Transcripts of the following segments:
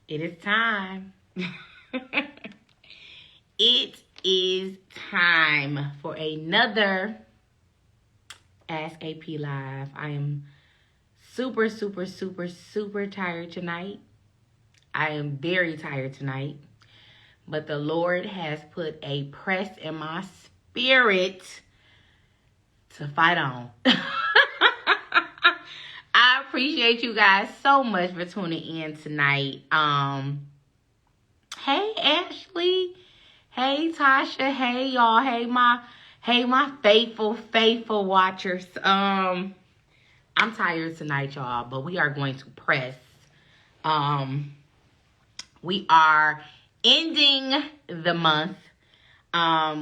It is time. It is time for another Ask AP Live. I am super tired tonight. I am very tired tonight. But the Lord has put a press in my spirit to fight on. I appreciate you guys so much for tuning in tonight. Hey Ashley, hey Tasha, hey y'all, hey my faithful watchers. I'm tired tonight, y'all, but we are going to press. We are ending the month.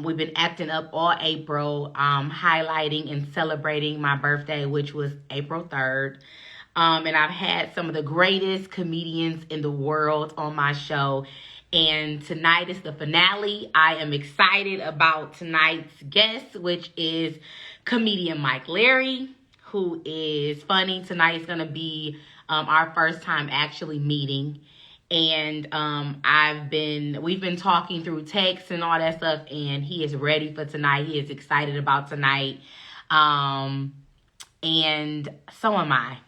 We've been acting up all April, highlighting and celebrating my birthday, which was April 3rd. And I've had some of the greatest comedians in the world on my show. And tonight is the finale. I am excited about tonight's guest, which is comedian Mike Larry, who is funny. Tonight is going to be our first time actually meeting. And we've been talking through text and all that stuff, and he is ready for tonight. He is excited about tonight. And so am I.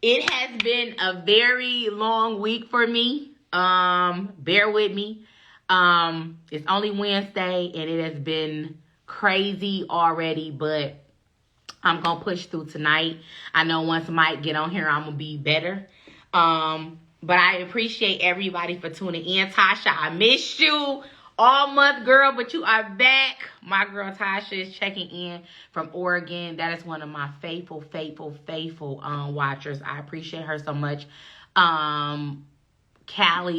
It has been a very long week for me. Bear with me. It's only Wednesday, and it has been crazy already, but I'm gonna push through tonight. I know once Mike get on here, I'm gonna be better. But I appreciate everybody for tuning in. Tasha, I missed you all month, girl, but you are back. My girl Tasha is checking in from Oregon. That is one of my faithful watchers. I appreciate her so much. Callie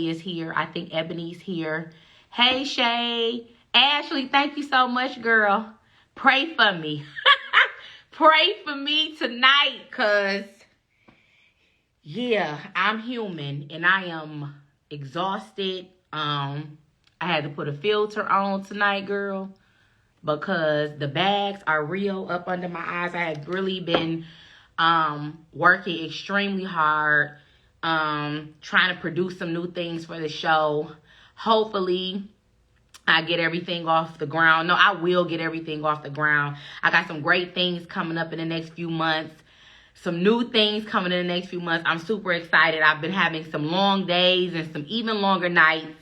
is here. I think Ebony's here. Hey, Shay. Ashley, thank you so much, girl. Pray for me. Pray for me tonight, because yeah, I'm human and I am exhausted. I had to put a filter on tonight, girl, because the bags are real up under my eyes. I had really been working extremely hard, trying to produce some new things for the show. Hopefully I get everything off the ground. No, I will get everything off the ground. I got some great things coming up in the next few months. Some new things coming in the next few months. I'm super excited. I've been having some long days and some even longer nights.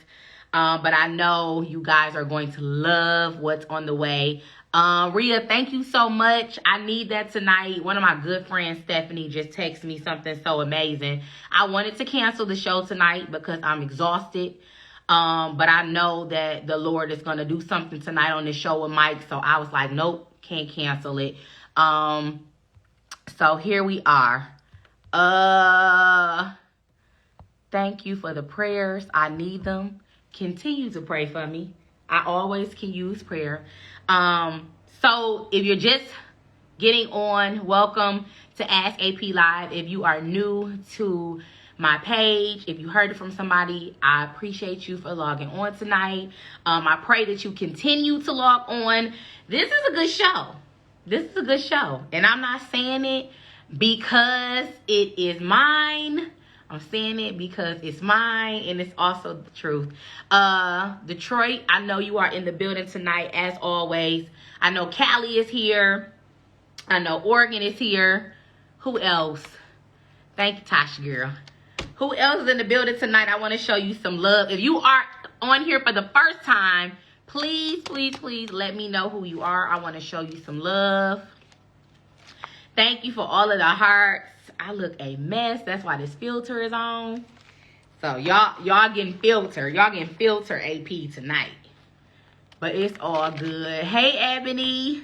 But I know you guys are going to love what's on the way. Rhea, thank you so much. I need that tonight. One of my good friends, Stephanie, just texted me something so amazing. I wanted to cancel the show tonight because I'm exhausted. But I know that the Lord is going to do something tonight on this show with Mike. So I was like, nope, can't cancel it. So here we are. Thank you for the prayers. I need them. Continue to pray for me. I always can use prayer. So if you're just getting on, welcome to Ask AP Live. If you are new to my page, if you heard it from somebody, I appreciate you for logging on tonight. I pray that you continue to log on. This is a good show. This is a good show. And I'm not saying it because it is mine. I'm saying it because it's mine and it's also the truth. Detroit, I know you are in the building tonight as always. I know Cali is here. I know Oregon is here. Who else? Thank you, Tasha, girl. Who else is in the building tonight? I want to show you some love. If you are on here for the first time, please let me know who you are. I want to show you some love. Thank you for all of the hearts. I look a mess. That's why this filter is on. So y'all getting filter. Y'all getting filter AP tonight. But it's all good. Hey, Ebony.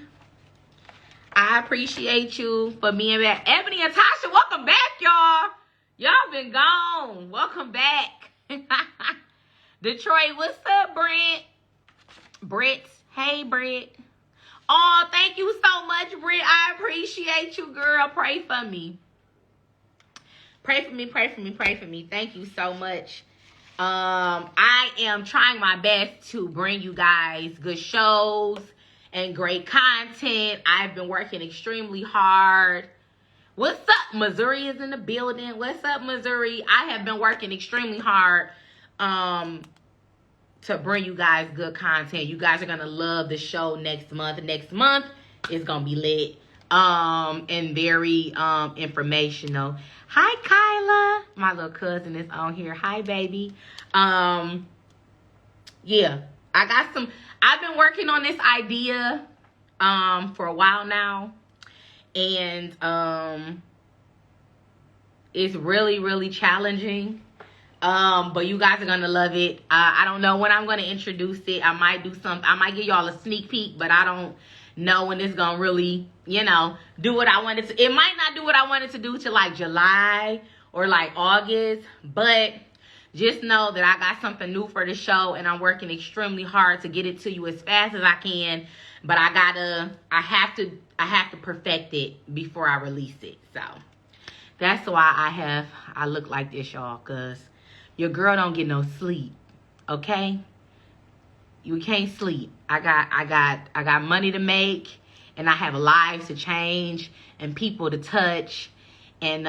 I appreciate you for being back. Ebony and Tasha, welcome back, y'all. Y'all been gone. Welcome back. Detroit, what's up, Brent? Britt. Hey, Britt. Oh, thank you so much, Britt. I appreciate you, girl. Pray for me. Pray for me. Thank you so much. I am trying my best to bring you guys good shows and great content. I've been working extremely hard What's up? Missouri is in the building. What's up, Missouri? I have been working extremely hard to bring you guys good content. You guys are going to love the show next month. Next month is going to be lit and very informational. Hi, Kyla. My little cousin is on here. Hi, baby. Yeah, I've been working on this idea for a while now. And it's really, really challenging. But you guys are going to love it. I don't know when I'm going to introduce it. I might do something. I might give y'all a sneak peek, but I don't know when it's going to really, do what I wanted to. It might not do what I wanted to do till like July or like August, but just know that I got something new for the show and I'm working extremely hard to get it to you as fast as I can. But I have to perfect it before I release it. So that's why I look like this, y'all, because your girl don't get no sleep. Okay? You can't sleep. I got money to make, and I have lives to change and people to touch. And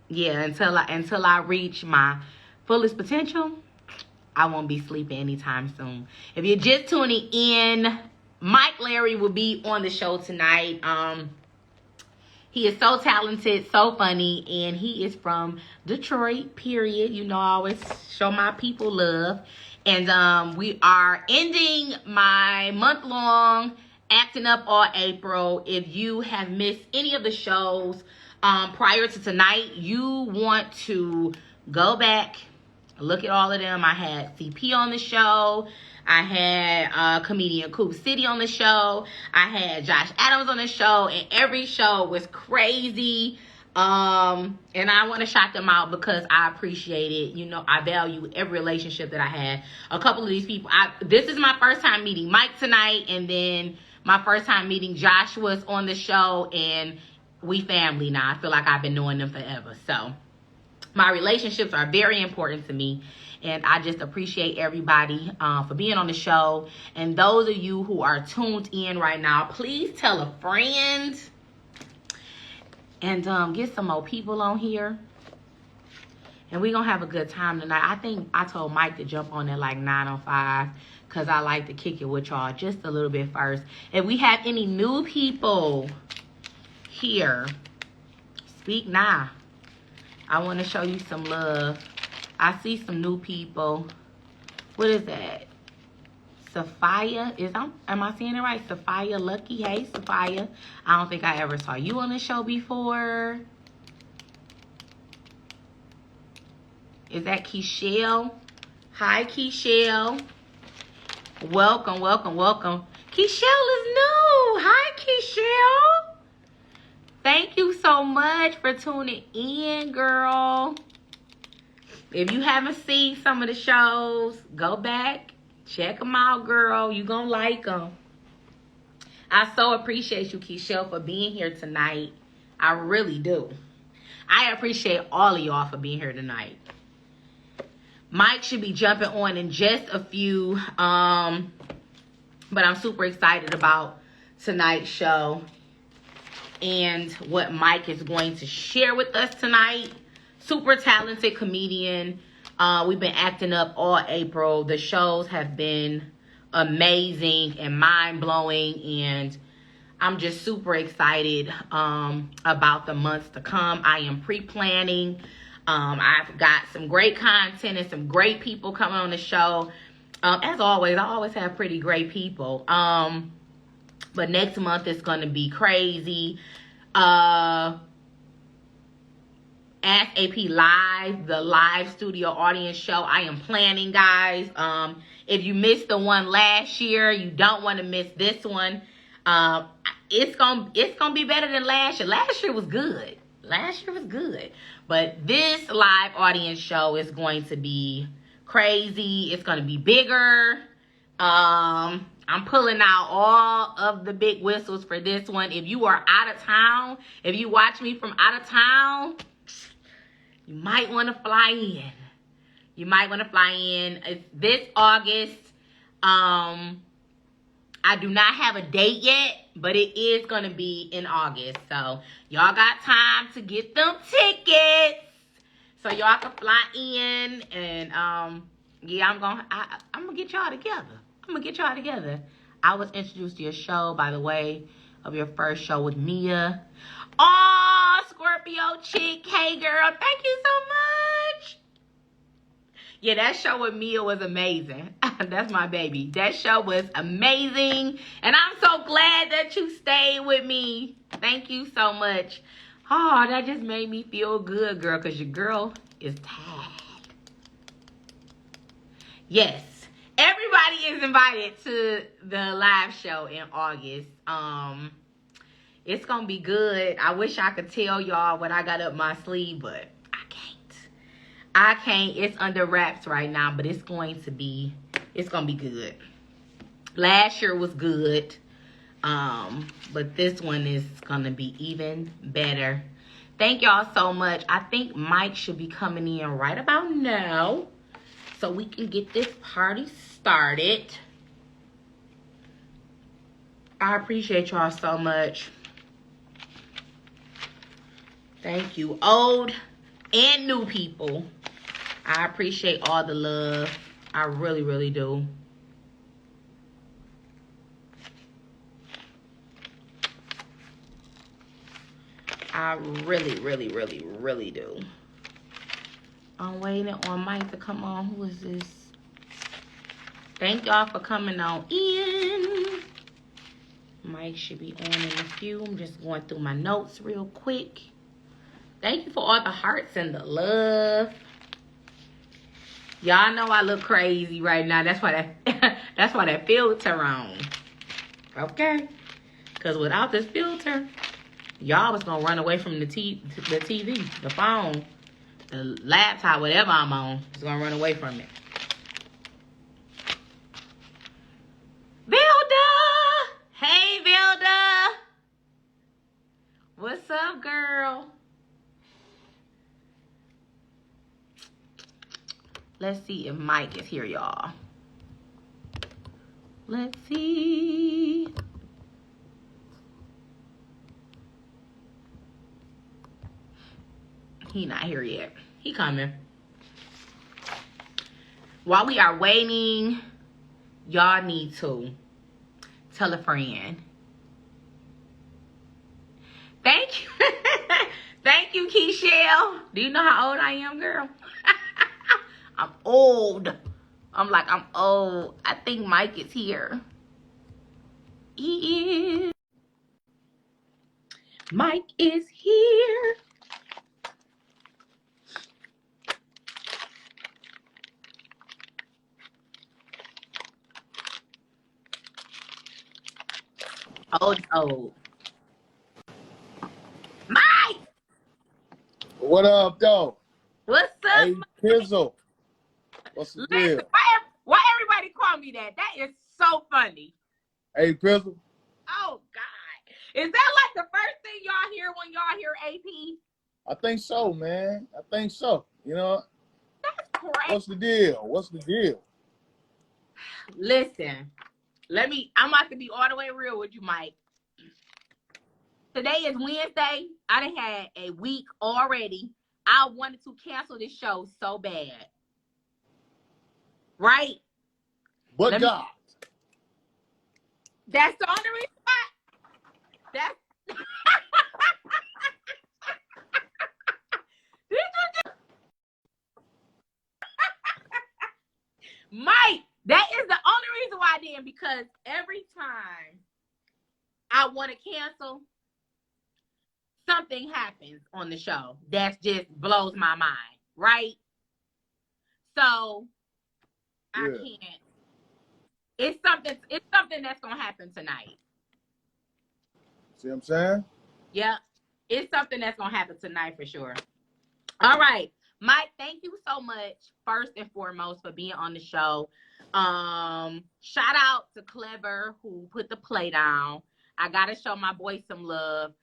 until I reach my fullest potential, I won't be sleeping anytime soon. If you're just tuning in, Mike Larry will be on the show tonight. He is so talented, so funny, and he is from Detroit, period. I always show my people love. And we are ending my month-long Acting Up All April. If you have missed any of the shows prior to tonight, you want to go back, look at all of them. I had CP on the show. I had comedian Coop City on the show. I had Josh Adams on the show. And every show was crazy. And I want to shout them out because I appreciate it. I value every relationship that I had. A couple of these people, this is my first time meeting Mike tonight. And then my first time meeting Joshua's on the show. And we family now. I feel like I've been knowing them forever. So my relationships are very important to me. And I just appreciate everybody for being on the show. And those of you who are tuned in right now, please tell a friend. And get some more people on here. And we're going to have a good time tonight. I think I told Mike to jump on at like 9:05. Because I like to kick it with y'all just a little bit first. If we have any new people here, speak now. I want to show you some love. I see some new people. What is that? Sophia? Am I saying it right? Sophia Lucky. Hey, Sophia. I don't think I ever saw you on the show before. Is that Keishelle? Hi, Keishelle. Welcome, welcome, welcome. Keishelle is new. Hi, Keishelle. Thank you so much for tuning in, girl. If you haven't seen some of the shows, go back, check them out, girl. You're going to like them. I so appreciate you, Keishelle, for being here tonight. I really do. I appreciate all of y'all for being here tonight. Mike should be jumping on in just a few, but I'm super excited about tonight's show and what Mike is going to share with us tonight. Super talented comedian. We've been acting up all April. The shows have been amazing and mind-blowing, and I'm just super excited about the months to come. I am pre-planning. I've got some great content and some great people coming on the show. As always, I always have pretty great people. But next month is going to be crazy. Ask AP Live, the live studio audience show. I am planning, guys. If you missed the one last year, you don't want to miss this one. It's gonna be better than last year. Last year was good. But this live audience show is going to be crazy. It's going to be bigger. I'm pulling out all of the big whistles for this one. If you are out of town, if you watch me from out of town, you might want to fly in. It's this August. I do not have a date yet, but it is going to be in August. So y'all got time to get them tickets so y'all can fly in. And yeah, I'm gonna get y'all together. I was introduced to your show by the way of your first show with Mia. Oh, Scorpio chick, hey girl, thank you so much. Yeah, that show with Mia was amazing. That's my baby. That show was amazing. And I'm so glad that you stayed with me. Thank you so much. Oh, that just made me feel good, girl, because your girl is tagged. Yes. Everybody is invited to the live show in August. It's going to be good. I wish I could tell y'all what I got up my sleeve, but I can't. It's under wraps right now, but it's gonna be good. Last year was good. But this one is gonna be even better. Thank y'all so much. I think Mike should be coming in right about now so we can get this party started. I appreciate y'all so much. Thank you, old and new people. I appreciate all the love. I really, really do. I really, really, really, really do. I'm waiting on Mike to come on. Who is this? Thank y'all for coming on in. Mike should be on in a few. I'm just going through my notes real quick. Thank you for all the hearts and the love. Y'all know I look crazy right now. That's why that filter on. Okay? Because without this filter, y'all was gonna run away from the TV, the phone, the laptop, whatever I'm on. It's gonna run away from it. Vilda! Hey, Vilda! What's up, girl? Let's see if Mike is here, y'all. Let's see. He not here yet. He coming. While we are waiting, y'all need to tell a friend. Thank you. Thank you, Keishelle. Do you know how old I am, girl? I'm old. I'm old. I think Mike is here. He is. Mike is here. Old. Mike! What up, though? What's up, Hey, Mike? Pizzle. What's the deal? Why everybody call me that? That is so funny. Hey, Pizzle. Oh, God. Is that like the first thing y'all hear when y'all hear AP? I think so, man. I think so. You know? That's crazy. What's the deal? Listen, I'm about to be all the way real with you, Mike. Today is Wednesday. I done had a week already. I wanted to cancel this show so bad. Right? But God. That's the only reason why. That's Mike, that is the only reason why I didn't, because every time I want to cancel, something happens on the show that just blows my mind, right? So I can't. It's something that's gonna happen tonight. See what I'm saying? Yeah, it's something that's gonna happen tonight for sure. All right, Mike, thank you so much first and foremost for being on the show. Shout out to Clever who put the play down. I gotta show my boy some love.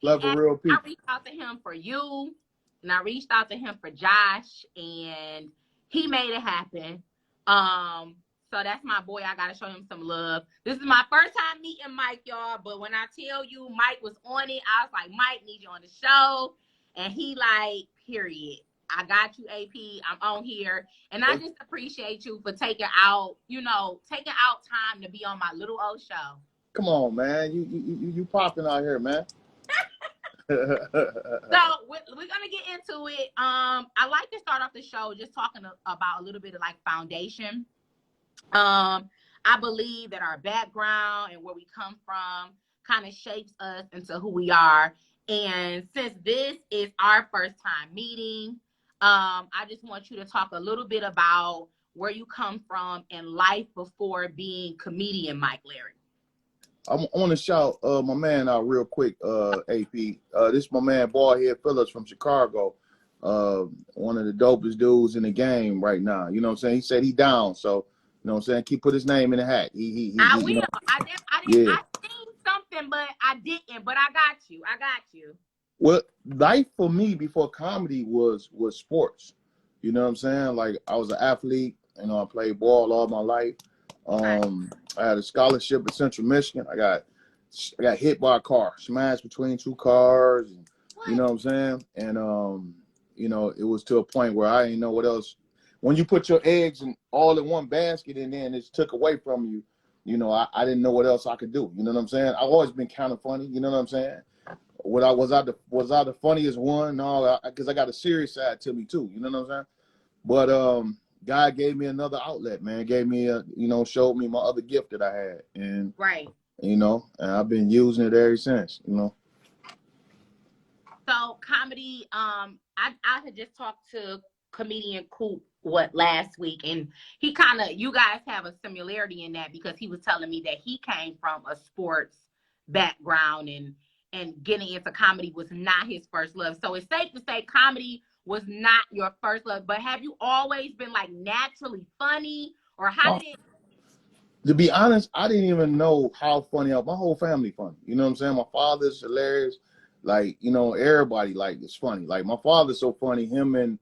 Clever real people. I reached out to him for you, and I reached out to him for Josh, and he made it happen. So that's my boy. I gotta show him some love. This is my first time meeting Mike, y'all. But when I tell you Mike was on it, I was like, Mike, need you on the show. And he like, period. I got you, AP. I'm on here. And I just appreciate you for taking out time to be on my little old show. Come on, man. You popping out here, man. So we're gonna get into it. I like to start off the show just talking about a little bit of like foundation. I believe that our background and where we come from kind of shapes us into who we are. And since this is our first time meeting, I just want you to talk a little bit about where you come from in life before being comedian Mike Larry. I want to shout my man out real quick, AP. This is my man, Ballhead Phillips from Chicago. One of the dopest dudes in the game right now. You know what I'm saying? He said he down, so you know what I'm saying? Keep put his name in the hat. I will. You know, I yeah. seen something, but I didn't. But I got you. Well, life for me before comedy was sports. You know what I'm saying? Like I was an athlete. You know, I played ball all my life. I had a scholarship at Central Michigan. I got hit by a car, smashed between two cars. And, you know what I'm saying? And you know, it was to a point where I didn't know what else. When you put your eggs all in one basket and then it's took away from you, you know, I didn't know what else I could do. You know what I'm saying? I've always been kind of funny. You know what I'm saying? Was I the funniest one? No, because I got a serious side to me too. You know what I'm saying? But God gave me another outlet, man. Gave me showed me my other gift that I had, and you know, and I've been using it ever since. You know. So comedy, I had just talked to comedian Coop last week, and he you guys have a similarity in that because he was telling me that he came from a sports background and getting into comedy was not his first love. So it's safe to say comedy was not your first love, but have you always been like naturally funny, or how did it? To be honest, I didn't even know how funny my whole family funny. You know what I'm saying? My father's hilarious. Like, you know, everybody like it's funny. Like my father's so funny. Him and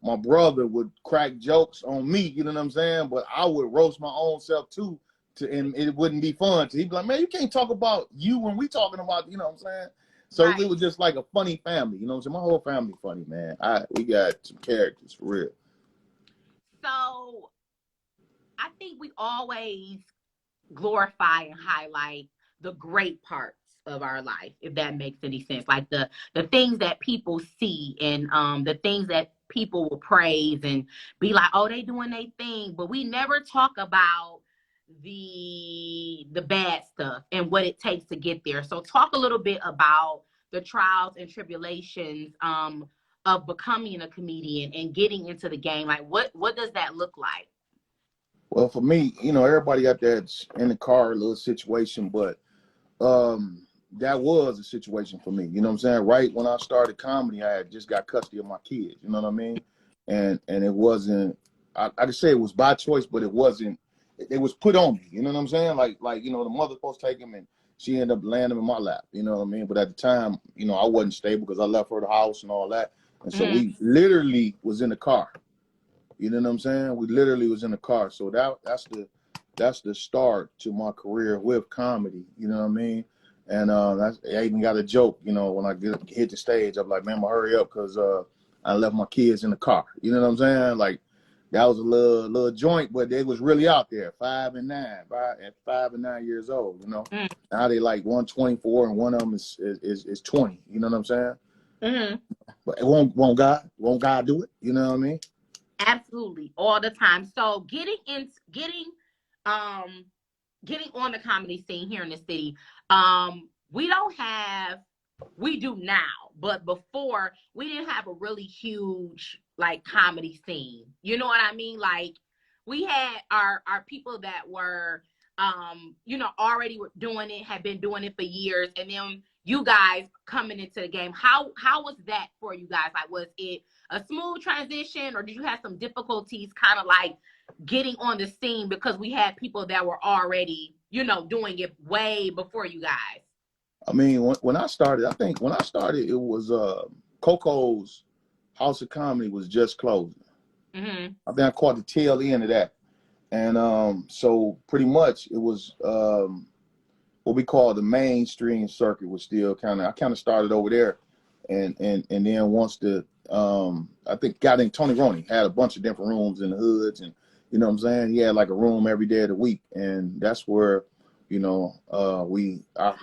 my brother would crack jokes on me, you know what I'm saying? But I would roast my own self too, and it wouldn't be fun. He'd be like, man, you can't talk about you when we talking about, you know what I'm saying? So It was just like a funny family, you know what I'm saying? My whole family funny, man. We got some characters for real. So I think we always glorify and highlight the great parts of our life, if that makes any sense. Like the things that people see and the things that people will praise and be like, oh, they doing their thing. But we never talk about the bad stuff and what it takes to get there. So talk a little bit about the trials and tribulations of becoming a comedian and getting into the game. Like what does that look like? Well, for me, you know, everybody got that in the car little situation, but that was a situation for me. You know what I'm saying? Right when I started comedy, I had just got custody of my kids. You know what I mean? And it wasn't. I could say it was by choice, but it wasn't. It was put on me. You know what I'm saying? Like you know, the mother supposed to take him, and she ended up landing in my lap. You know what I mean? But at the time, you know, I wasn't stable because I left her the house and all that, and so we literally was in the car. You know what I'm saying? We literally was in the car. So that's the start to my career with comedy. You know what I mean? And I even got a joke, you know, when I hit the stage, I'm like, man, I'm gonna hurry up because I left my kids in the car. You know what I'm saying? Like that was a little joint, but they was really out there, 5 and 9, at 5 and 9 years old. You know, now they like 124, and one of them is 20. You know what I'm saying? But it won't God do it? You know what I mean? Absolutely, all the time. So getting on the comedy scene here in the city, we do now, but before we didn't have a really huge like comedy scene. You know what I mean? Like we had our people that were already were doing it, had been doing it for years, and then you guys coming into the game. How was that for you guys? Like, was it a smooth transition, or did you have some difficulties kind of like getting on the scene because we had people that were already, doing it way before you guys? I mean, when I started, it was Coco's House of Comedy was just closing. I think I caught the tail end of that. And so pretty much it was what we call the mainstream circuit was still I kind of started over there, and then once the I think guy named Tony Roney had a bunch of different rooms in the hoods, and you know what I'm saying, he had like a room every day of the week, and that's where I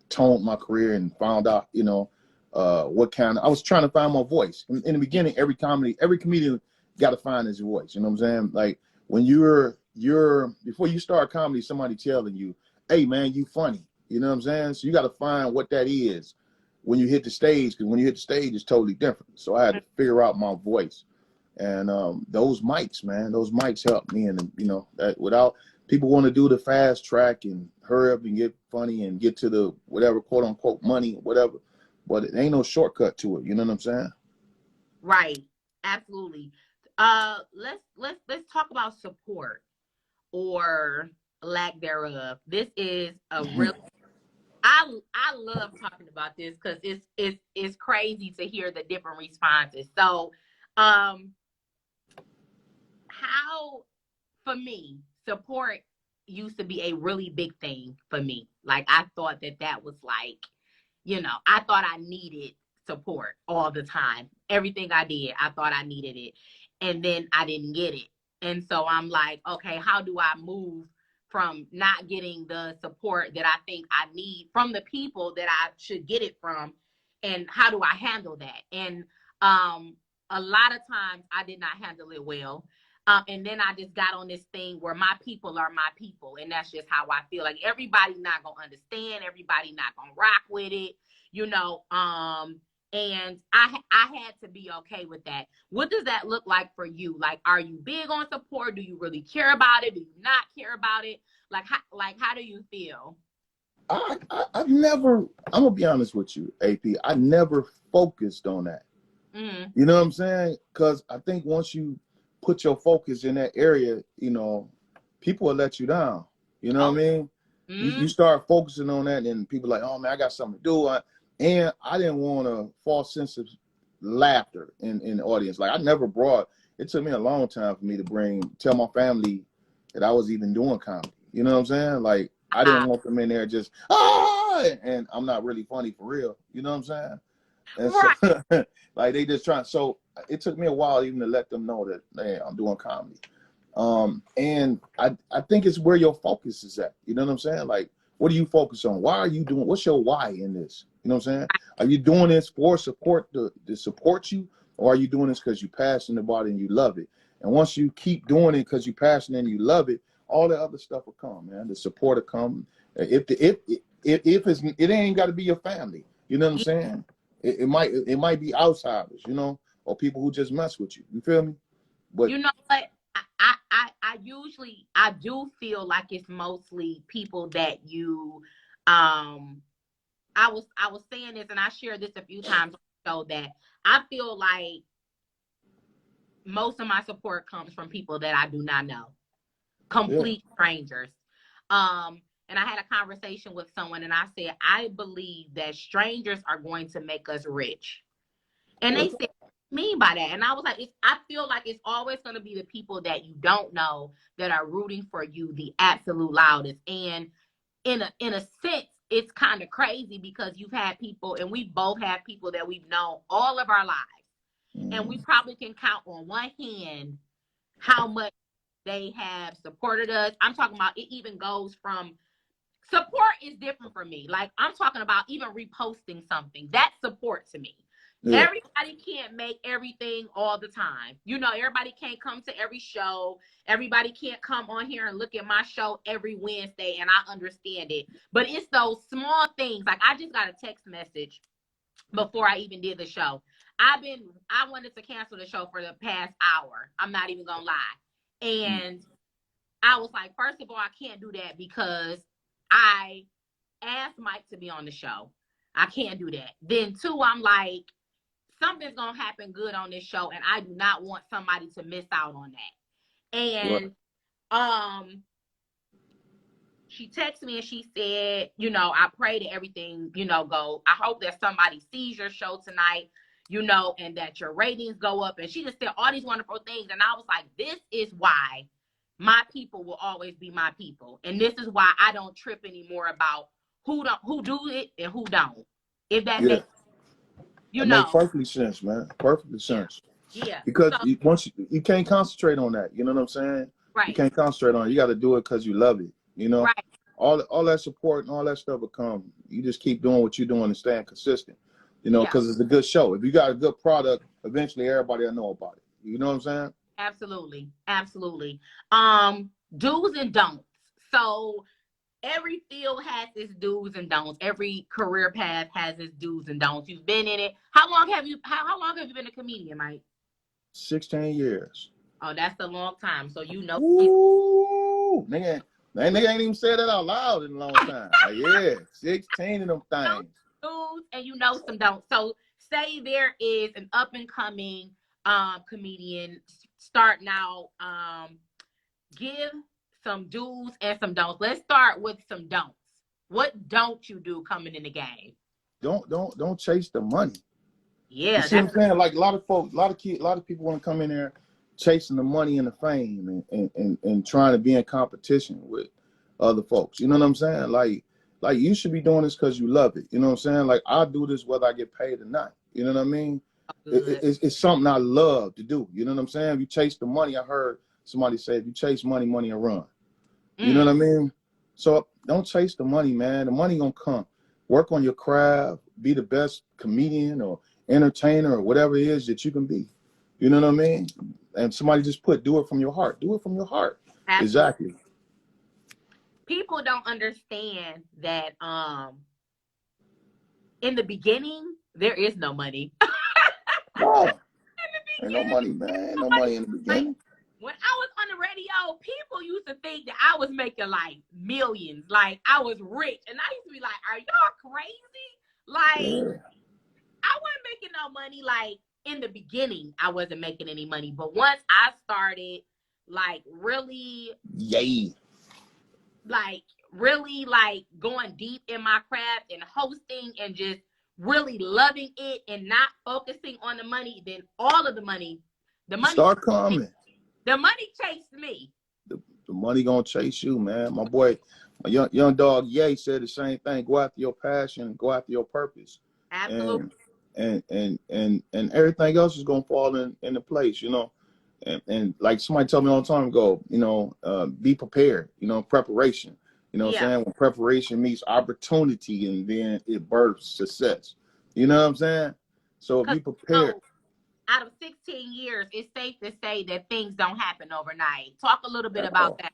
toned my career and found out what kind of, I was trying to find my voice in the beginning. Every comedian got to find his voice, you know what I'm saying? Like when you're before you start comedy, somebody telling you, hey man, you funny, you know what I'm saying? So you got to find what that is when you hit the stage, because when you hit the stage it's totally different. So I had to figure out my voice, and those mics, man, those mics helped me. And that without people want to do the fast track and hurry up and get funny and get to the whatever quote unquote money, whatever, but it ain't no shortcut to it. You know what I'm saying? Right. Absolutely. Let's talk about support or lack thereof. This is a really I love talking about this because it's crazy to hear the different responses. So, how for me support used to be a really big thing for me. Like I thought that was like, I thought I needed support all the time. Everything I did, I thought I needed it. And then I didn't get it. And so I'm like, okay, how do I move from not getting the support that I think I need from the people that I should get it from? And how do I handle that? And a lot of times I did not handle it well. And then I just got on this thing where my people are my people. And that's just how I feel. Like everybody not going to understand. Everybody not going to rock with it, and I had to be okay with that. What does that look like for you? Like, are you big on support? Do you really care about it? Do you not care about it? Like, how do you feel? I've never, I'm gonna be honest with you, AP. I never focused on that. Mm-hmm. You know what I'm saying? Because I think once you put your focus in that area, people will let you down. You know what I mean? Mm-hmm. You start focusing on that, and people are like, oh man, I got something to do. And I didn't want a false sense of laughter in the audience. Like I never brought. It took me a long time for me to tell my family that I was even doing comedy. You know what I'm saying? Like I didn't want them in there just and I'm not really funny for real. You know what I'm saying? And so, Right. like they just trying. So it took me a while even to let them know that, hey, I'm doing comedy. And I think it's where your focus is at. You know what I'm saying? Like, what do you focus on? Why are you doing? What's your why in this? You know what I'm saying? Are you doing this for support to support you, or are you doing this because you're passionate about it and you love it? And once you keep doing it because you're passionate and you love it, all the other stuff will come, man. The support will come. If it ain't got to be your family. You know what I'm saying? It might be outsiders, or people who just mess with you. You feel me? But You know what? I do feel like it's mostly people that you I was saying this and I shared this a few times on the show that I feel like most of my support comes from people that I do not know, yeah, complete strangers. And I had a conversation with someone and I said, I believe that strangers are going to make us rich. And they said, what do you mean by that? And I was like, I feel like it's always going to be the people that you don't know that are rooting for you the absolute loudest. And in a sense, it's kind of crazy because you've had people, and we both have people that we've known all of our lives, and we probably can count on one hand how much they have supported us. I'm talking about it even goes from support is different for me. Like I'm talking about even reposting something. That's support to me. yeah. Everybody can't make everything all the time. Everybody can't come to every show. Everybody can't come on here and look at my show every Wednesday, and I understand it. But it's those small things. Like I just got a text message before I even did the show. I wanted to cancel the show for the past hour. I'm not even gonna lie. And I was like, first of all, I can't do that because I asked Mike to be on the show. I can't do that. Then two, I'm like, something's gonna happen good on this show, and I do not want somebody to miss out on that. Right. And she texted me and she said, I pray that everything, go. I hope that somebody sees your show tonight, and that your ratings go up. And she just said all these wonderful things. And I was like, this is why my people will always be my people. And this is why I don't trip anymore about who do it and who don't. If that Yeah, makes, that makes know. perfectly sense, man. Perfectly Yeah. sense. Yeah. Because So once you can't concentrate on that, you know what I'm saying? You right. can't concentrate on it. You got to do it because you love it. You know, Right. all that support and all that stuff will come. You just keep doing what you're doing and staying consistent. You know, Yeah. because it's a good show. If you got a good product, eventually everybody will know about it. You know what I'm saying? Absolutely. Absolutely. Do's and don'ts. So every field has its do's and don'ts. Every career path has its do's and don'ts. You've been in it. How long have you been a comedian, Mike? 16 years. Oh, that's a long time. So you know Woo! Nigga ain't even said that out loud in a long time. Like, yeah, 16 of them some things. do's and you know some don'ts. So say there is an up and coming comedian starting out. Give some do's and some don'ts. Let's start with some don'ts. What don't you do coming in the game? Don't chase the money. You Yeah, see what that's I'm saying? Like a lot of folks, a lot of people want to come in there chasing the money and the fame and trying to be in competition with other folks. You know what I'm saying? Like you should be doing this because you love it. You know what I'm saying? Like I do this whether I get paid or not. You know what I mean? good. It's something I love to do. You know what I'm saying? If you chase the money, I heard somebody say, if you chase money, money will run. You know what I mean? So don't chase the money, man. The money gonna come. Work on your craft. Be the best comedian or entertainer or whatever it is that you can be. You know what I mean? And somebody just do it from your heart. Do it from your heart. Absolutely. Exactly. People don't understand that in the beginning there is no money. No, In the ain't no beginning, money, man. Ain't no no money. money in the Like beginning. when I was on the radio, people used to think that I was making like millions, like I was rich, and I used to be like, "Are y'all crazy?" Like Yeah. I wasn't making no money. Like in the beginning, I wasn't making any money, but once I started, like really, Yay. like really, like going deep in my craft and hosting and just really loving it and not focusing on the money, then all of the money, Start coming. the money chased me. The money gonna chase you, man. My boy, my young dog Ye said the same thing. Go after your passion, go after your purpose, Absolutely. and and everything else is gonna fall into place, you know. And like somebody told me a long time ago, you know, be prepared, you know, preparation. You know what I'm Yeah. saying? When preparation meets opportunity and then it births success. You know what I'm saying? So Because be prepared so out of 16 years, it's safe to say that things don't happen overnight. Talk a little bit at about all. that.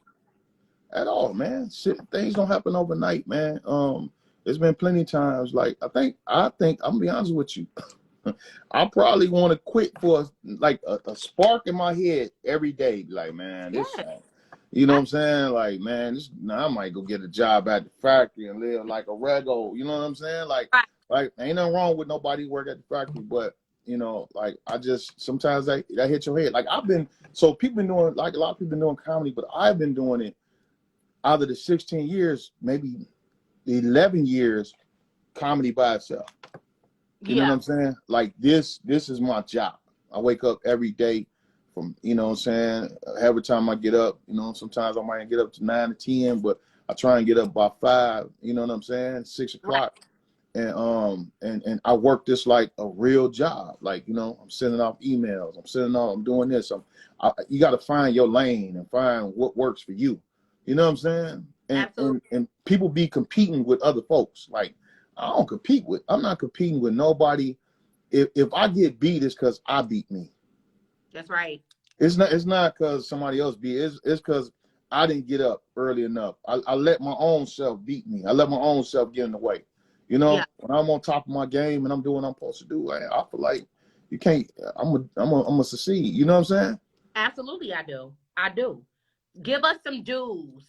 At all, man. Shit, things don't happen overnight, man. There's been plenty of times. Like I think I'm gonna be honest with you. I probably want to quit for like a spark in my head every day. Be like, man, this, Yeah. you know what I'm saying? Like, man, I might go get a job at the factory and live like a rego. You know what I'm saying? Like ain't nothing wrong with nobody work at the factory, but you know, like I just sometimes that hit your head. Like people been doing like a lot of people been doing comedy, but I've been doing it out of the 16 years, maybe 11 years, comedy by itself. You know what Yeah. I'm saying? Like this is my job. I wake up every day from, you know what I'm saying? Every time I get up, you know, sometimes I might get up to 9 to 10, but I try and get up by 5, you know what I'm saying? 6 Right. o'clock. And I work this like a real job. Like, you know, I'm sending off emails. I'm doing this. You got to find your lane and find what works for you. You know what I'm saying? Absolutely. And people be competing with other folks. Like, I'm not competing with nobody. If I get beat, it's because I beat me. That's right. It's not because somebody else beat. It's because I didn't get up early enough. I let my own self beat me. I let my own self get in the way. You Yeah. know, when I'm on top of my game and I'm doing what I'm supposed to do, I feel like you can't. I'm a succeed. You know what I'm saying? Absolutely, I do. I do. Give us some dues.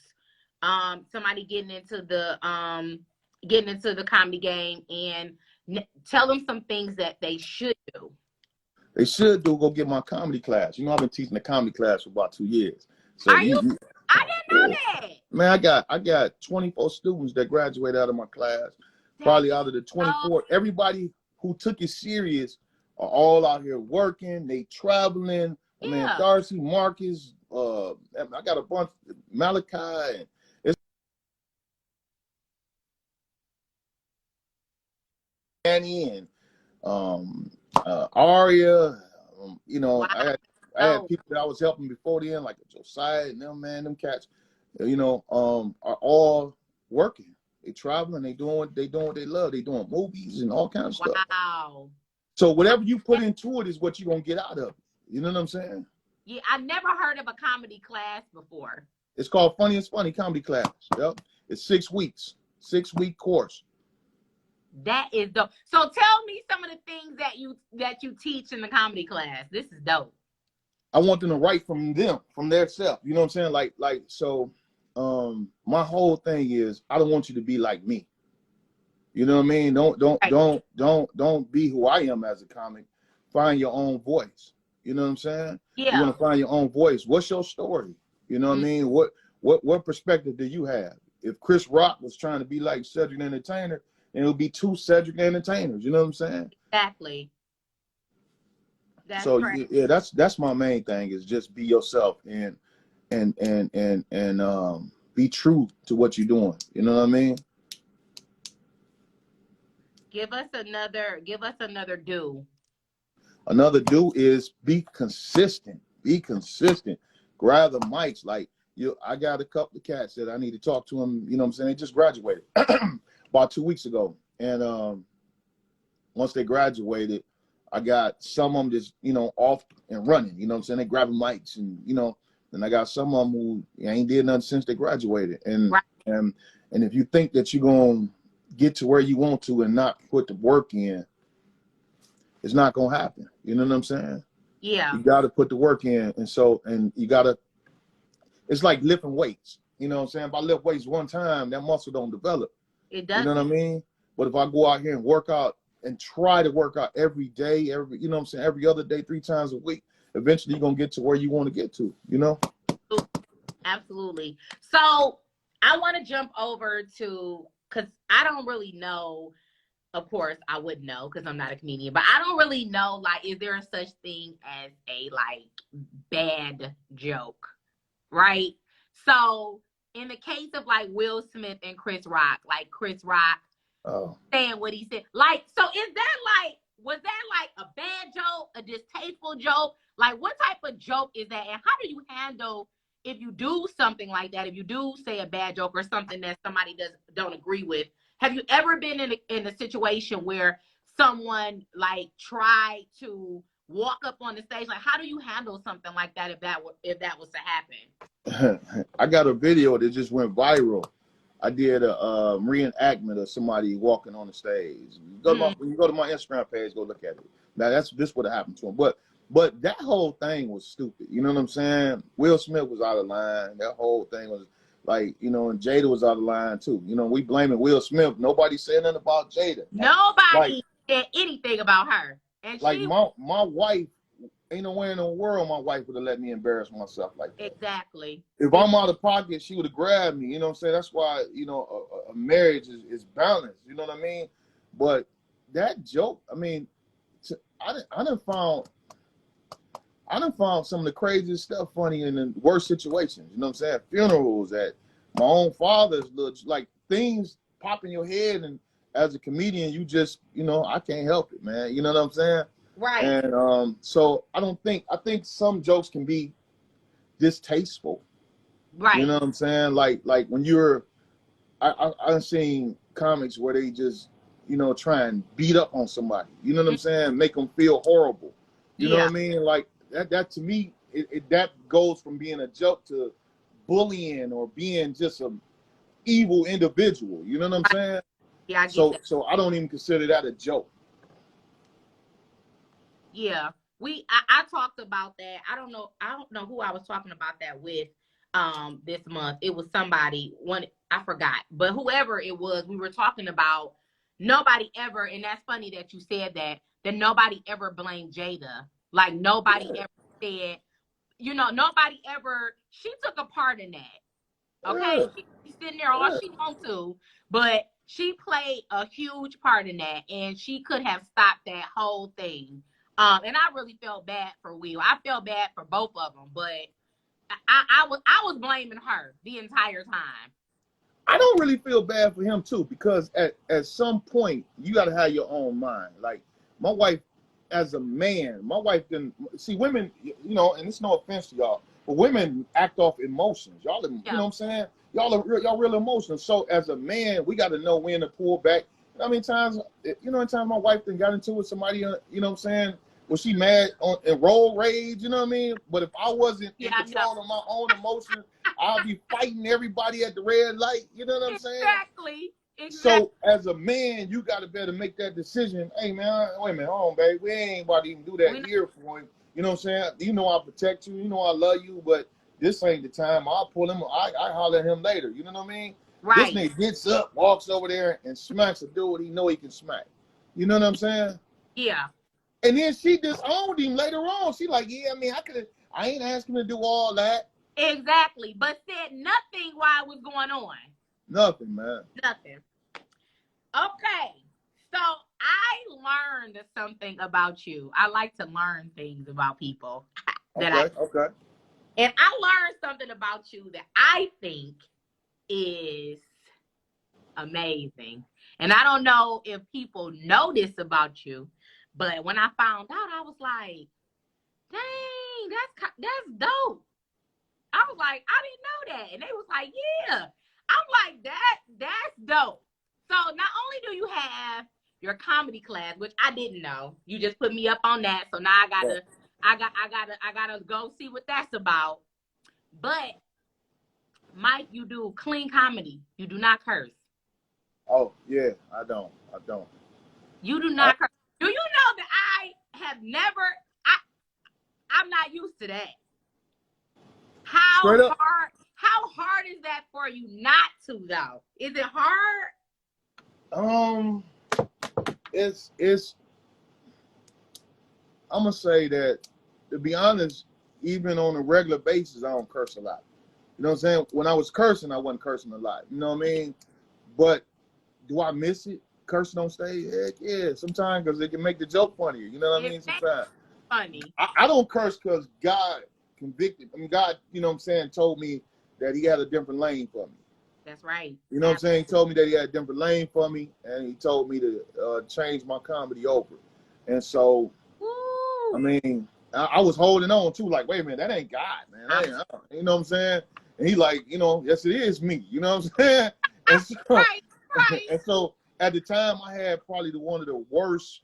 Somebody getting into the comedy game and tell them some things that they should do. They should go get my comedy class. You know, I've been teaching the comedy class for about 2 years. So Are you? I didn't yeah. know that. Man, I got 24 students that graduated out of my class. That Probably is out of the so 24, everybody who took it serious are all out here working. They traveling. I mean, Yeah. Darcy, Marcus, I got a bunch, Malachi, and it's Annie and Aria. You know, Wow. I had So people that I was helping before then, like Josiah and them, man, them cats, you know, are all working. They traveling, they doing what they love. They doing movies and all kinds of stuff. wow. So whatever you put into it is what you're gonna get out of it. You know what I'm saying? Yeah, I never heard of a comedy class before. It's called Funny and Funny Comedy Class. Yep. It's 6 weeks, 6-week course. That is dope. So tell me some of the things that you teach in the comedy class. This is dope. I want them to write from them, from their self. You know what I'm saying? So my whole thing is I don't want you to be like me. You know what I mean? Right. Don't be who I am as a comic. Find your own voice. You know what I'm saying? You Yeah. want to find your own voice. What's your story? You know what I mean? What perspective do you have? If Chris Rock was trying to be like Cedric the Entertainer, then it would be two Cedric the Entertainers. You know what I'm saying? Exactly. That's So correct. yeah, that's my main thing is just be yourself and be true to what you're doing. You know what I mean? Give us another do. Another do is be consistent. Be consistent. Grab the mics. Like I got a couple of cats that I need to talk to them. You know what I'm saying? They just graduated about 2 weeks ago, and once they graduated, I got some of them just off and running. You know what I'm saying? They grabbing mics and I got some of them who ain't did nothing since they graduated. And Right. and if you think that you're gonna get to where you want to and not put the work in, it's not gonna happen. You know what I'm saying? Yeah. You got to put the work in, and you got to. It's like lifting weights. You know what I'm saying? If I lift weights one time, that muscle don't develop. It You know what I doesn't. mean? But if I go out here and work out and try to work out every day, you know what I'm saying, every other day, 3 times a week, eventually you're gonna get to where you want to get to. You know? Absolutely. So I want to jump over to because I don't really know. Of course, I would know because I'm not a comedian, but I don't really know. Like, is there a such thing as a like bad joke? Right. So in the case of like Will Smith and Chris Rock, like Chris Rock Oh. saying what he said, like, so is that like, was that like a bad joke, a distasteful joke? Like, what type of joke is that? And how do you handle if you do something like that? If you do say a bad joke or something that somebody don't agree with? Have you ever been in a situation where someone like tried to walk up on the stage? Like, how do you handle something like that if that was to happen? I got a video that just went viral. I did a reenactment of somebody walking on the stage. When you go to my Instagram page, go look at it. Now this would have happened to him, but that whole thing was stupid. You know what I'm saying? Will Smith was out of line. That whole thing was like, and Jada was out of line too. We blaming Will Smith. Nobody said nothing about Jada. Nobody said anything about her, and Like she my wife, ain't nowhere in the world my wife would have let me embarrass myself like that. exactly. If I'm out of pocket, she would have grabbed me. You know what I'm saying? That's why, a marriage is balanced. You know what I mean? But that joke, I mean, I done found some of the craziest stuff funny in the worst situations. You know what I'm saying? Funerals, at my own father's, like things pop in your head, and as a comedian, you just, I can't help it, man. You know what I'm saying? Right. And so I think some jokes can be distasteful. Right. You know what I'm saying? Like when I've seen comics where they just, try and beat up on somebody. You know what I'm saying? Make them feel horrible. You know Yeah. what I mean? Like that to me, that goes from being a joke to bullying or being just an evil individual. You know what I'm saying? Yeah, I get So that. so I don't even consider that a joke. Yeah. I talked about that. I don't know who I was talking about that with this month. It was somebody, one I forgot. But whoever it was, we were talking about nobody ever, and that's funny that you said that nobody ever blamed Jada. Like nobody Yeah, ever said, nobody ever she took a part in that. Okay? yeah, She's sitting there all yeah. she wants to, but she played a huge part in that, and she could have stopped that whole thing And I really felt bad for Will. I felt bad for both of them, but I was blaming her the entire time. I don't really feel bad for him too, because at some point you got to have your own mind. Like my wife, as a man, my wife didn't see women, and it's no offense to y'all, but women act off emotions. Y'all, you know what I'm saying? Y'all real emotional. So as a man, we got to know when to pull back. How many times, in times my wife then got into it with somebody, you know what I'm saying? Was she mad and road rage? You know what I mean? But if I wasn't in control of my own emotions, I'll be fighting everybody at the red light. You know what I'm saying? Exactly. So as a man, you got to better make that decision. Hey man, wait a minute, hold on, babe. We ain't about to even do that here for him. You know what I'm saying? You know I protect you. You know I love you, but this ain't the time. I'll pull him. I holler at him later. You know what I mean? Right. This nigga gets up, walks over there, and smacks a dude he know he can smack. You know what I'm saying? Yeah. And then she disowned him later on. She like, yeah, I mean, I ain't asking him to do all that. Exactly. But said nothing while it was going on. Nothing, man. Nothing. Okay. So I learned something about you. I like to learn things about people. Okay. And I learned something about you that I think is amazing. And I don't know if people know this about you, but when I found out, I was like, dang, that's dope. I was like, I didn't know that. And they was like, yeah. I'm like, that's dope. So not only do you have your comedy class, which I didn't know, you just put me up on that. So now I gotta go see what that's about. But Mike, you do clean comedy. You do not curse. Oh yeah, I don't. You do not curse. Do you know that I'm not used to that. How hard is that for you not to though? Is it hard? It's I'm gonna say that, to be honest, even on a regular basis, I don't curse a lot. You know what I'm saying? When I was cursing, I wasn't cursing a lot. You know what I mean? But do I miss it? Cursing on stage? Heck yeah, sometimes, because it can make the joke funnier. You know what I mean? Sometimes. Funny. I don't curse because God convicted. I mean, God, you know what I'm saying, told me that he had a different lane for me. That's right. You know what I'm saying? He told me that he had a different lane for me, and he told me to change my comedy over. And so, I mean, I was holding on too, like, wait a minute, that ain't God, man. That ain't, you know what I'm saying? And he like, yes, it is me. You know what I'm saying? And so, right. And so at the time, I had probably one of the worst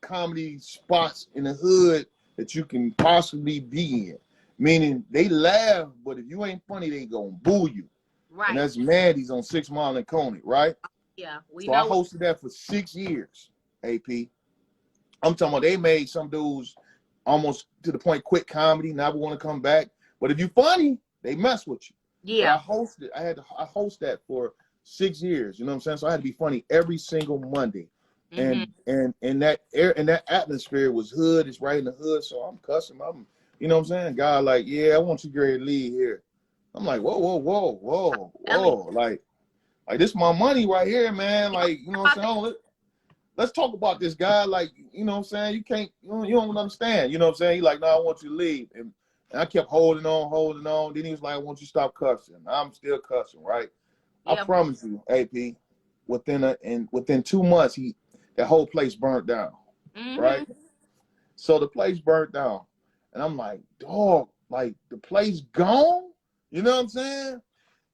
comedy spots in the hood that you can possibly be in. Meaning they laugh, but if you ain't funny, they gonna boo you. Right. And that's Maddie's on 6 Mile and Coney, right? Yeah. So I hosted that for 6 years, AP. I'm talking about they made some dudes almost to the point quit comedy, never want to come back. But if you funny, they mess with you. Yeah. But I host that for 6 years, you know what I'm saying? So I had to be funny every single Monday. Mm-hmm. And that atmosphere was hood, it's right in the hood. So I'm cussing. You know what I'm saying? God like, yeah, I want you to lead here. I'm like, whoa. Like this is my money right here, man. Like, you know what I'm saying? Let's talk about this guy. Like, you know what I'm saying? You don't understand. You know what I'm saying? He like, no, I want you to leave. And I kept holding on. Then he was like, I want you to stop cussing. I'm still cussing, right? Yeah. I promise you, AP, within 2 months, that whole place burnt down, right? So the place burnt down. And I'm like, dog, like the place gone? You know what I'm saying?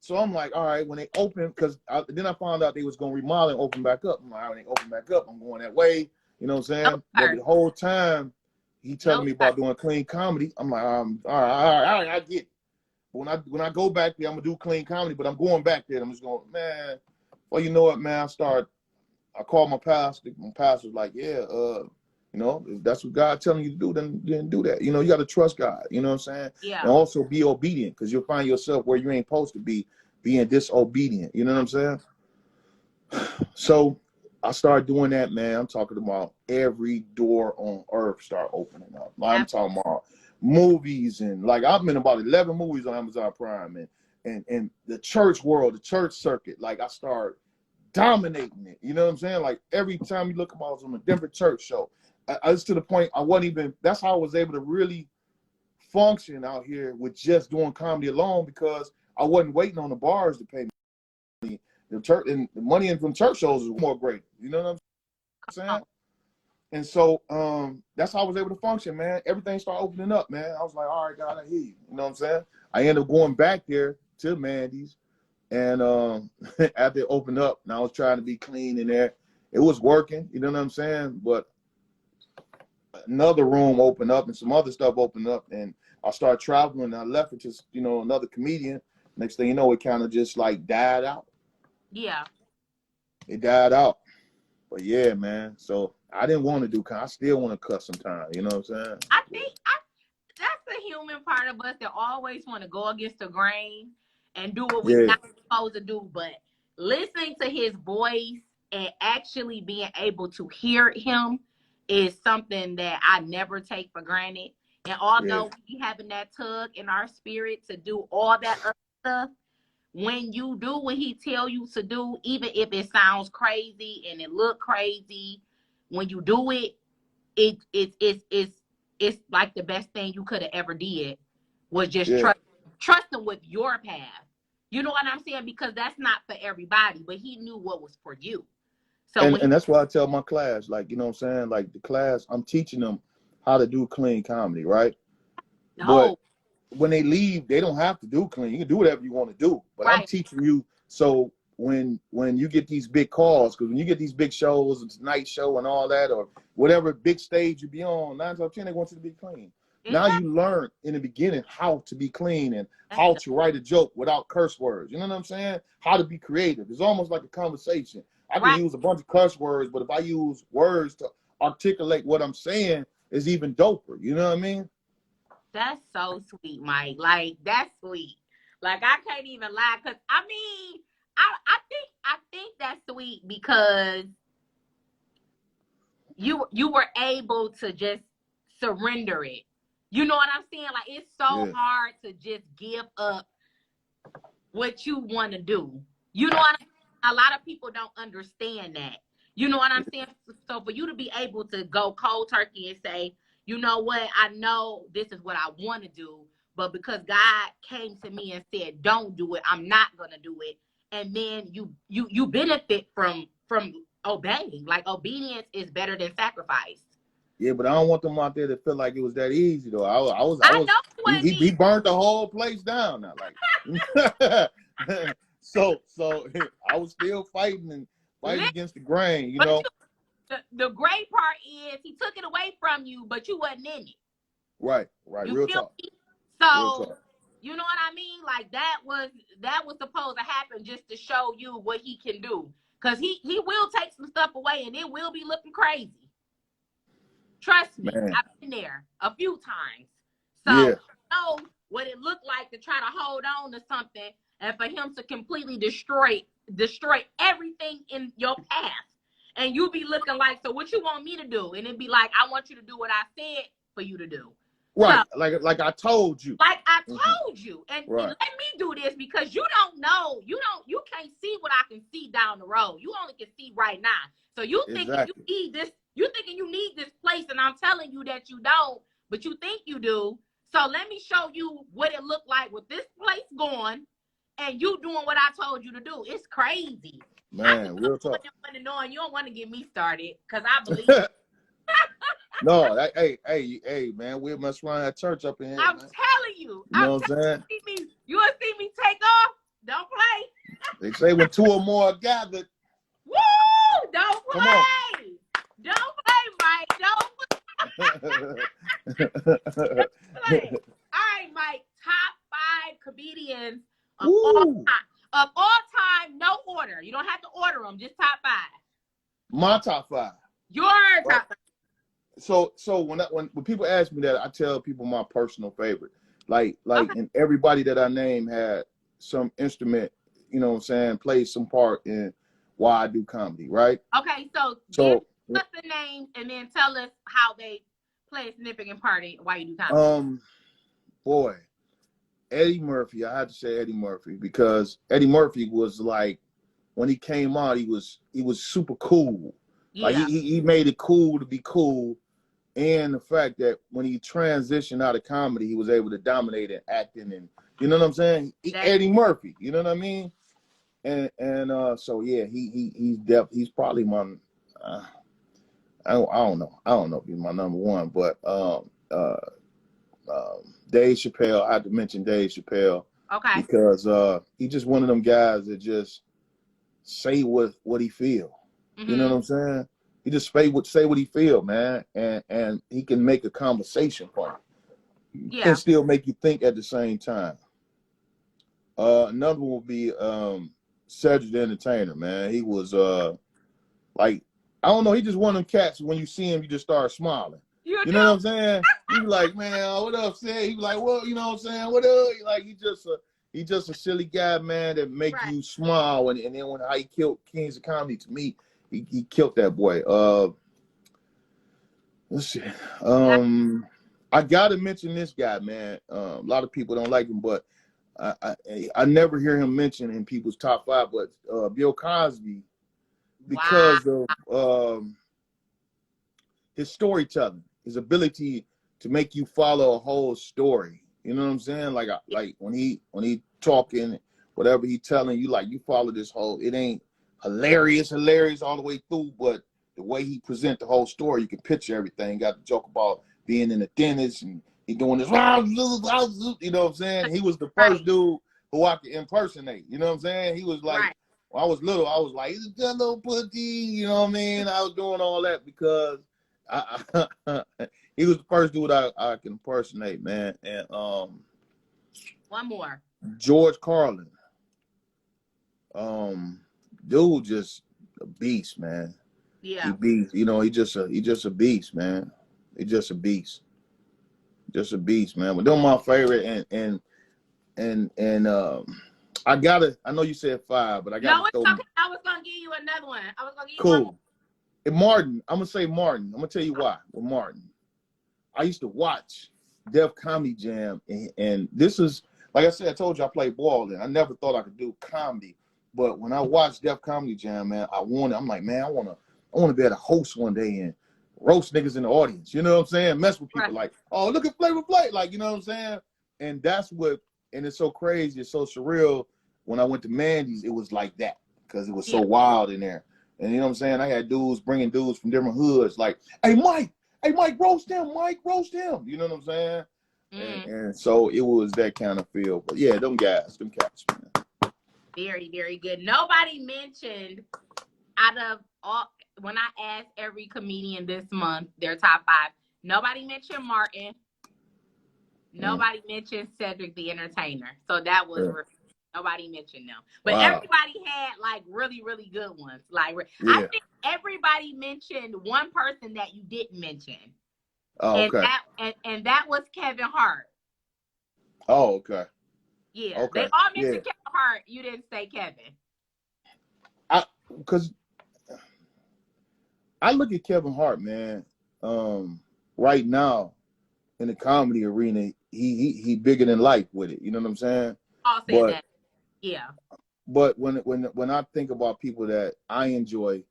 So I'm like, all right, when they open, because then I found out they was going to remodel and open back up. I'm like, all right, when they open back up, I'm going that way. You know what I'm saying? But the whole time, he telling me about doing clean comedy. I'm like, all right, I get it. But when I go back there, I'm going to do clean comedy, but I'm going back there. I'm just going, man, well, you know what, man? I called my pastor. My pastor was like, yeah, if that's what God telling you to do, then do that. You know, you got to trust God. You know what I'm saying? Yeah. And also be obedient, because you'll find yourself where you ain't supposed to be, being disobedient. You know what I'm saying? So I started doing that, man. I'm talking about every door on earth start opening up. I'm talking about movies, and like I've been about 11 movies on Amazon Prime, and the church world, the church circuit. Like I start dominating it. You know what I'm saying? Like every time you look, I was on a different church show. I was to the point I wasn't even. That's how I was able to really function out here with just doing comedy alone, because I wasn't waiting on the bars to pay me. The church and the money in from church shows is more great. You know what I'm saying? And so that's how I was able to function, man. Everything started opening up, man. I was like, all right, God, I hear you. You know what I'm saying? I ended up going back there to Mandy's, and after it opened up, and I was trying to be clean in there. It was working, you know what I'm saying? But another room opened up and some other stuff opened up, and I started traveling, and I left it to, you know, another comedian. Next thing you know, it kind of just like died out. Yeah. It died out. But yeah, man. So I didn't want to do, I still want to cut sometimes, you know what I'm saying? I think that's the human part of us that always want to go against the grain and do what we're not supposed to do. But listening to his voice and actually being able to hear him is something that I never take for granted. And although we having that tug in our spirit to do all that other stuff, when you do what he tell you to do, even if it sounds crazy and it look crazy, when you do it, it's like the best thing you could have ever did was just trust him with your path. You know what I'm saying? Because that's not for everybody, but he knew what was for you. So and that's why I tell my class, like, you know what I'm saying? Like the class, I'm teaching them how to do clean comedy, right? But when they leave, they don't have to do clean. You can do whatever you want to do. But I'm teaching you, so when you get these big calls, because when you get these big shows, it's Tonight Show and all that, or whatever big stage you be on, 9 times out of 10 they want you to be clean. Now you learn in the beginning how to be clean and how to write a joke without curse words. You know what I'm saying? How to be creative. It's almost like a conversation. I can use a bunch of curse words, but if I use words to articulate what I'm saying, it's even doper. You know what I mean? That's so sweet, Mike. Like, that's sweet. Like, I can't even lie, because I mean, I think that's sweet because you were able to just surrender it. You know what I'm saying? Like, it's so hard to just give up what you want to do. You know what I mean? A lot of people don't understand that. You know what I'm saying? So for you to be able to go cold turkey and say, you know what, I know this is what I want to do, but because God came to me and said, don't do it, I'm not going to do it. And then you benefit from obeying. Like, obedience is better than sacrifice. Yeah, but I don't want them out there to feel like it was that easy though. I know he burnt the whole place down now. Like so I was still fighting against the grain, you know. The great part is he took it away from you, but you wasn't in it. Right. You Real feel talk. me? So you know what I mean? Like, that was supposed to happen just to show you what he can do. Because he will take some stuff away and it will be looking crazy. Trust me, I've been there a few times. So you know what it looked like to try to hold on to something and for him to completely destroy everything in your path. And you be looking like, so what you want me to do? And it'd be like, I want you to do what I said for you to do. Right. So, like I told you. Like I told you. And let me do this because you don't know. You can't see what I can see down the road. You only can see right now. So you thinking you need this, you thinking you need this place, and I'm telling you that you don't, but you think you do. So let me show you what it looked like with this place going and you doing what I told you to do. It's crazy. Man, real talk. You don't want to get me started because I believe it. No, hey, man, we'll mess around at church up in here. I'm telling you. You know what I'm saying? You want to see me take off? Don't play. They say when two or more are gathered. Woo! Don't play. Come on. Don't play, Mike. Don't play. All right, Mike. Top 5 comedians of all time, no order. You don't have to order them, just top 5. My top 5. Your top 5. So when people ask me that, I tell people my personal favorite. Like and everybody that I name had some instrument, you know what I'm saying, plays some part in why I do comedy, right? Okay, so give us the names and then tell us how they play a significant part in why you do comedy. Boy, Eddie Murphy. I had to say Eddie Murphy because Eddie Murphy was like, when he came out, he was super cool. Yeah. Like he made it cool to be cool. and the fact that when he transitioned out of comedy, he was able to dominate in acting, and you know what I'm saying? Eddie Murphy, you know what I mean? And so yeah, he's probably my I don't know if he's my number one, but Dave Chappelle. I had to mention Dave Chappelle, okay, because he's just one of them guys that just say what he feel. You know what I'm saying? He just say what he feel, man, and he can make a conversation for him, and still make you think at the same time. Another one would be Cedric the Entertainer, man. He was like, I don't know, he just one of them cats, when you see him, you just start smiling. You know what I'm saying? You be like, man, what up, Sid? He be like, well, you know what I'm saying? What up? Like, he just a silly guy, man, that make you smile. And then when he killed Kings of Comedy, to me, he killed that boy. Let's see. I gotta mention this guy, man. A lot of people don't like him, but I never hear him mentioned in people's top 5. But Bill Cosby, because of his storytelling, his ability to make you follow a whole story. You know what I'm saying? Like when he talking, whatever he telling you, like you follow this whole. It ain't hilarious all the way through, but the way he present the whole story, you can picture everything. Got the joke about being in the dentist and he doing this. You know what I'm saying? He was the first dude who I could impersonate. You know what I'm saying? He was like, when I was little, I was like, he's a good little putty. You know what I mean? I was doing all that because he was the first dude I can impersonate, man. And one more, George Carlin. Dude, just a beast, man. Yeah, he beast. You know, he just a beast, man. He just a beast, man. But they're my favorite, and I know you said 5, but I gotta throw. Okay. I was gonna give you another one. I was gonna give you cool. one more. And Martin, I'm gonna say Martin. I'm gonna tell you why. With Martin, I used to watch Def Comedy Jam, and this is, like I said, I told you I played ball, and I never thought I could do comedy. But when I watched Def Comedy Jam, man, I'm like, man, I wanna be able to host one day and roast niggas in the audience. You know what I'm saying? Mess with people like, oh, look at Flavor Flav, like, you know what I'm saying? And that's what, and it's so crazy, it's so surreal. When I went to Mandy's, it was like that because it was so wild in there. And you know what I'm saying? I had bringing dudes from different hoods, like, hey, Mike, roast him, You know what I'm saying? And so it was that kind of feel. But yeah, them cats, man. Very, very good. Nobody mentioned, out of all, when I asked every comedian this month their top 5, nobody mentioned Martin. Nobody mentioned Cedric the Entertainer. So that was nobody mentioned them. But everybody had like really, really good ones. Like I think everybody mentioned one person that you didn't mention. Oh, okay. And that was Kevin Hart. Oh, okay. Yeah. Okay. They all mentioned Kevin Hart. You didn't say Kevin. Because I look at Kevin Hart, man. Right now in the comedy arena, he bigger than life with it. You know what I'm saying? I'll say that. Yeah. But when I think about people that I enjoy,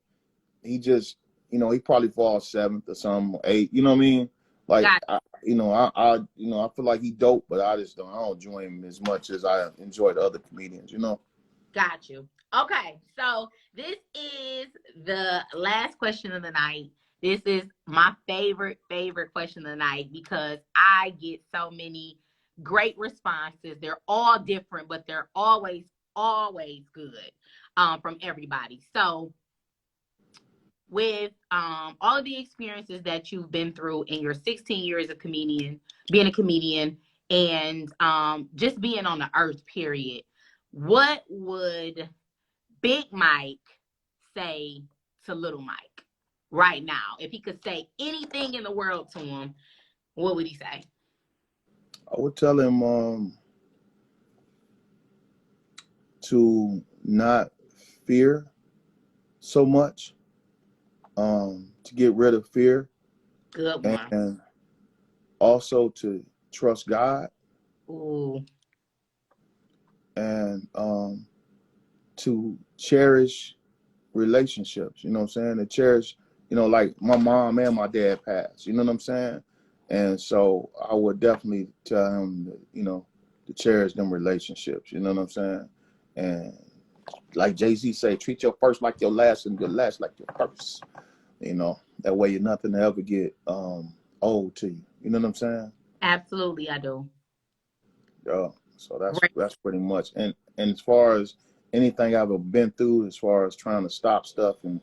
he just, you know, he probably falls 7th or something, 8th. You know what I mean? Like, I feel like he dope, but I don't enjoy him as much as I enjoy the other comedians. You know? Got you. Okay, so this is the last question of the night. This is my favorite question of the night because I get so many great responses. They're all different, but they're always good from everybody. So with all of the experiences that you've been through in your 16 years of being a comedian, and just being on the earth, period, what would Big Mike say to Little Mike right now? If he could say anything in the world to him, what would he say? I would tell him to not fear so much, to get rid of fear. Good one. And also to trust God. Ooh. And to cherish relationships, you know what I'm saying? To cherish You know, like my mom and my dad passed. You know what I'm saying? And so I would definitely tell him, to cherish them relationships. You know what I'm saying? And like Jay-Z say, treat your first like your last and your last like your first. That way you're nothing to ever get old to you. You know what I'm saying? Absolutely, I do. Yeah. So Great. that's pretty much. And as far as anything I've ever been through, as far as trying to stop stuff, and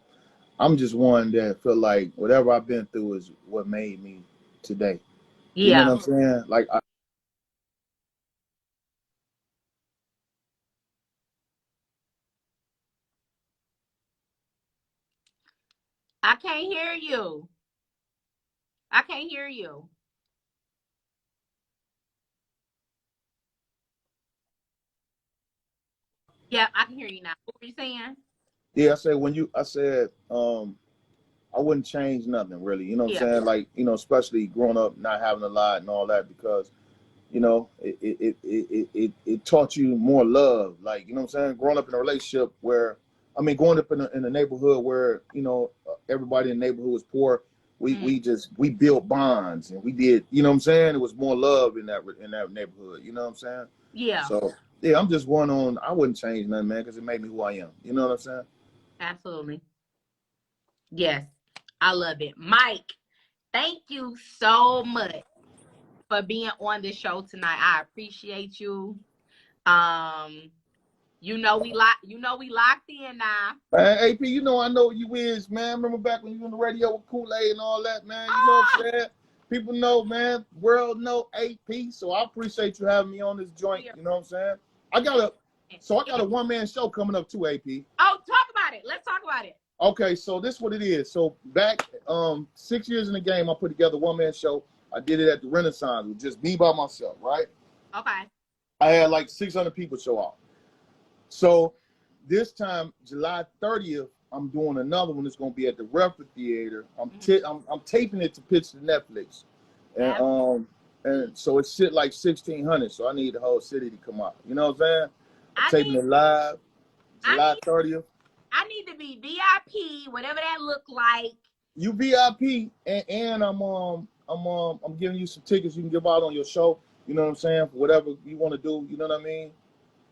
I'm just one that feel like whatever I've been through is what made me today. You know what Yeah. I'm saying? Like I can't hear you. I can't hear you. Yeah, I can hear you now. What were you saying? yeah, I said I wouldn't change nothing really. You know what I'm Yeah. saying? Like, especially growing up not having a lot and all that because it taught you more love. Like, you know what I'm saying? Growing up in a relationship where, I mean, growing up in a neighborhood where, everybody in the neighborhood was poor. Mm. We built bonds and we did, you know what I'm saying? It was more love in that neighborhood. You know what I'm saying? Yeah. So, yeah, I'm just one on, I wouldn't change nothing, man, because it made me who I am. You know what I'm saying? Absolutely. Yes. I love it. Mike, thank you so much for being on the show tonight. I appreciate you. Um, we locked in now. AP, I know you is, man. Remember back when you on the radio with Kool-Aid and all that, man. You know what Oh, I'm saying? People know, man. World know AP. So I appreciate you having me on this joint. You know what I'm saying? I got a one-man show coming up too, AP. Oh, talk about it. Let's talk about it. Okay, so this is what it is. So back 6 years in the game, I put together a one-man show. I did it at the Renaissance with just me by myself, right? Okay. I had like 600 people show up. So this time, July 30th, I'm doing another one. It's going to be at the Refer Theater. I'm taping it to pitch to Netflix, and so it's shit like 1,600. So I need the whole city to come out. You know what I'm saying? I'm I taping need it live, I July need 30th. I need to be VIP, whatever that look like. You VIP, and I'm giving you some tickets you can give out on your show. You know what I'm saying? For whatever you want to do. You know what I mean?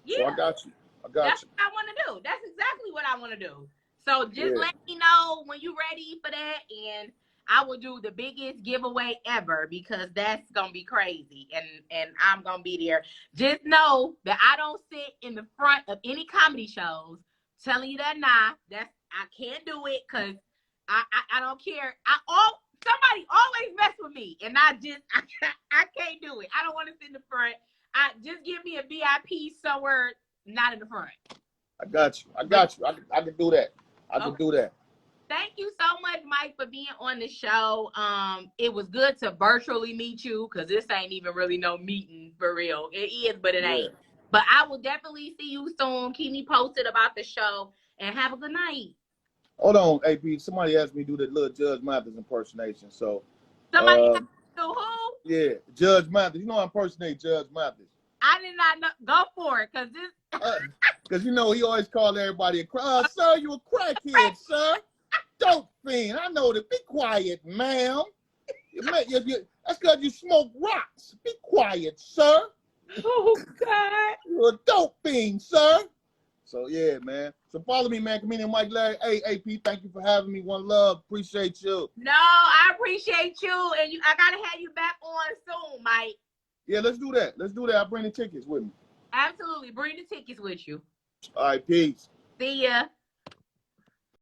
So I Yeah, got you. I got that's you. what I want to do. That's exactly what I want to do. So just Yeah. let me know when you're ready for that, and I will do the biggest giveaway ever because that's gonna be crazy, and I'm gonna be there. Just know that I don't sit in the front of any comedy shows telling you that I can't do it because I don't care. Somebody always mess with me, and I can't do it. I don't want to sit in the front. I just give me a VIP somewhere, not in the front. I got you. I But got you. I can do that. I can okay. do that. Thank you so much, Mike, for being on the show. It was good to virtually meet you because this ain't even really no meeting for real. It is, but it Yeah. ain't. But I will definitely see you soon. Keep me posted about the show and have a good night. Hold on, AP. Somebody asked me to do the little Judge Mathis impersonation. So, Somebody uh, asked you who? yeah, Judge Mathis. You know I impersonate Judge Mathis. I did not know. Go for it, cause this. Because he always called everybody a crack. Sir, you a crackhead, sir. Dope fiend. I know that. Be quiet, ma'am. That's because you smoke rocks. Be quiet, sir. Oh God. You're a dope fiend, sir. So yeah, man. So follow me, man. Comedian Mike Larry. Hey, AP, thank you for having me. One love. Appreciate you. No, I appreciate you, and I gotta have you back on soon, Mike. Yeah, let's do that. Let's do that. I'll bring the tickets with me. Absolutely, bring the tickets with you. All right, peace. See ya.